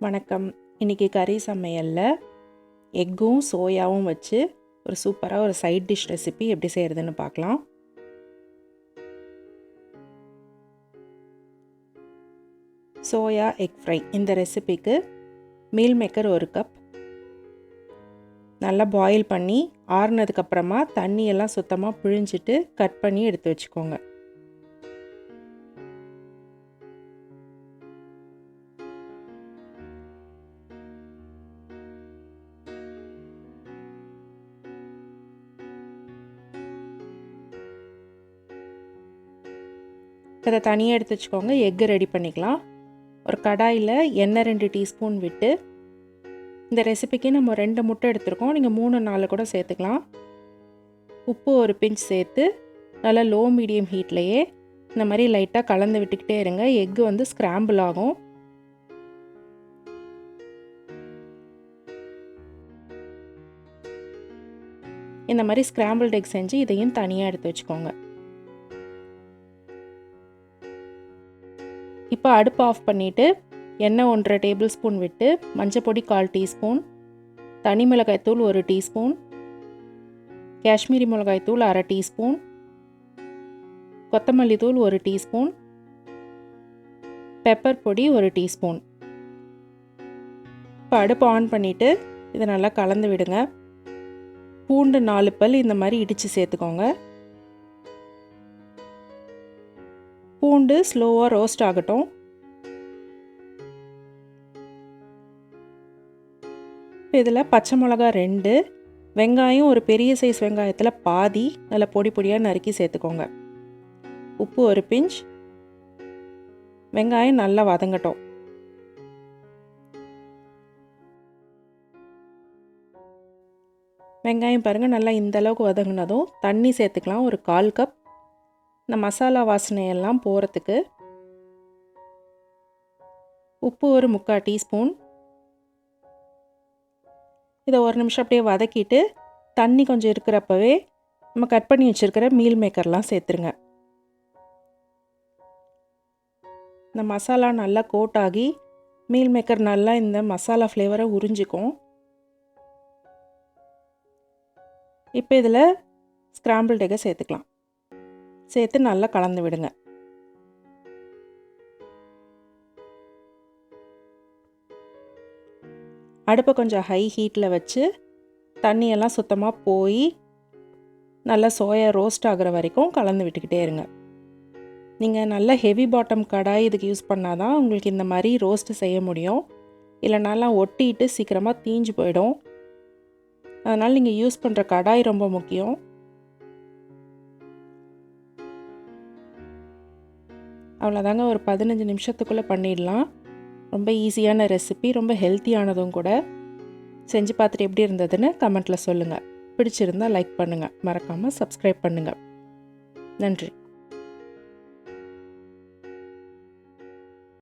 வணக்கம். இன்றைக்கி கறி சமையலில் எக்கும் சோயாவும் வச்சு ஒரு சூப்பராக ஒரு சைட் டிஷ் ரெசிபி எப்படி செய்கிறதுன்னு பார்க்கலாம். Soya egg fry. இந்த ரெசிபிக்கு மீல் மேக்கர் 1 கப் நல்லா பாயில் பண்ணி ஆறுனதுக்கப்புறமா தண்ணியெல்லாம் சுத்தமாக பிழிஞ்சிட்டு கட் பண்ணி எடுத்து வச்சுக்கோங்க. இதை தனியாக எடுத்து வச்சுக்கோங்க. எக்கு ரெடி பண்ணிக்கலாம். ஒரு கடாயில் எண்ணெய் 2 டீஸ்பூன் விட்டு, இந்த ரெசிபிக்கு நம்ம 2 முட்டை எடுத்துருக்கோம். நீங்கள் 3-4 கூட சேர்த்துக்கலாம். உப்பு ஒரு பிஞ்ச் சேர்த்து நல்லா லோ மீடியம் ஹீட்லேயே இந்த மாதிரி லைட்டாக கலந்து விட்டுக்கிட்டே இருங்க. எக்கு வந்து ஸ்க்ராம்பிள் ஆகும். இந்த மாதிரி ஸ்க்ராம்பிள்டு எக் செஞ்சு இதையும் தனியாக எடுத்து வச்சுக்கோங்க. இப்போ அடுப்பு ஆஃப் பண்ணிவிட்டு எண்ணெய் 1.5 டேபிள் ஸ்பூன் விட்டு மஞ்சள் பொடி 1/4 டீஸ்பூன், தனி மிளகாய்த்தூள் 1 டீஸ்பூன், காஷ்மீரி மிளகாய்த்தூள் 1/2 டீஸ்பூன், கொத்தமல்லி தூள் 1 டீஸ்பூன், பெப்பர் பொடி 1 டீஸ்பூன். இப்போ அடுப்பு ஆன் பண்ணிவிட்டு இதை நல்லா கலந்து விடுங்க. பூண்டு 4 பல் இந்த மாதிரி இடித்து சேர்த்துக்கோங்க. பூண்டு ஸ்லோவாக ரோஸ்ட் ஆகட்டும். இதில் பச்சை மிளகா 2, வெங்காயம் ஒரு பெரிய சைஸ் வெங்காயத்தில் பாதி நல்லா பொடி பொடியாக நறுக்கி சேர்த்துக்கோங்க. உப்பு 1 பிஞ்ச். வெங்காயம் நல்லா வதங்கட்டும். வெங்காயம் பாருங்கள் நல்லா இந்த அளவுக்கு வதங்கினதும் தண்ணி சேர்த்துக்கலாம். ஒரு 1/4 கப். இந்த மசாலா வாசனையெல்லாம் போகிறதுக்கு. உப்பு ஒரு 3/4 டீஸ்பூன். இதை 1 நிமிஷம் அப்படியே வதக்கிட்டு தண்ணி கொஞ்சம் இருக்கிறப்பவே நம்ம கட் பண்ணி வச்சுருக்கிற மீல் மேக்கர்லாம் சேர்த்துருங்க. இந்த மசாலா நல்லா கோட் ஆகி மீல் மேக்கர் நல்லா இந்த மசாலா ஃப்ளேவரை உறிஞ்சிக்கும். இப்போ இதில் ஸ்க்ராம்பிள்டு எக்கை சேர்த்துக்கலாம். சேர்த்து நல்லா கலந்து விடுங்க. அடுப்பை கொஞ்சம் ஹை ஹீட்டில் வச்சு தண்ணியெல்லாம் சுத்தமாக போய் நல்லா சோயா ரோஸ்ட் ஆகிற வரைக்கும் கலந்து விட்டுக்கிட்டே இருங்க. நீங்கள் நல்ல ஹெவி பாட்டம் கடாய் இதுக்கு யூஸ் பண்ணால் தான் உங்களுக்கு இந்த மாதிரி ரோஸ்ட்டு செய்ய முடியும். இல்லைனாலாம் ஒட்டிட்டு சீக்கிரமாக தீஞ்சு போயிடும். அதனால் நீங்கள் யூஸ் பண்ணுற கடாய் ரொம்ப முக்கியம். அவ்வளோதாங்க, ஒரு 15 நிமிஷத்துக்குள்ளே பண்ணிடலாம். ரொம்ப ஈஸியான ரெசிபி, ரொம்ப ஹெல்த்தியானதும் கூட. செஞ்சு பார்த்துட்டு எப்படி இருந்ததுன்னு கமெண்ட்டில் சொல்லுங்கள். பிடிச்சிருந்தால் லைக் பண்ணுங்கள். மறக்காமல் சப்ஸ்கிரைப் பண்ணுங்கள். நன்றி.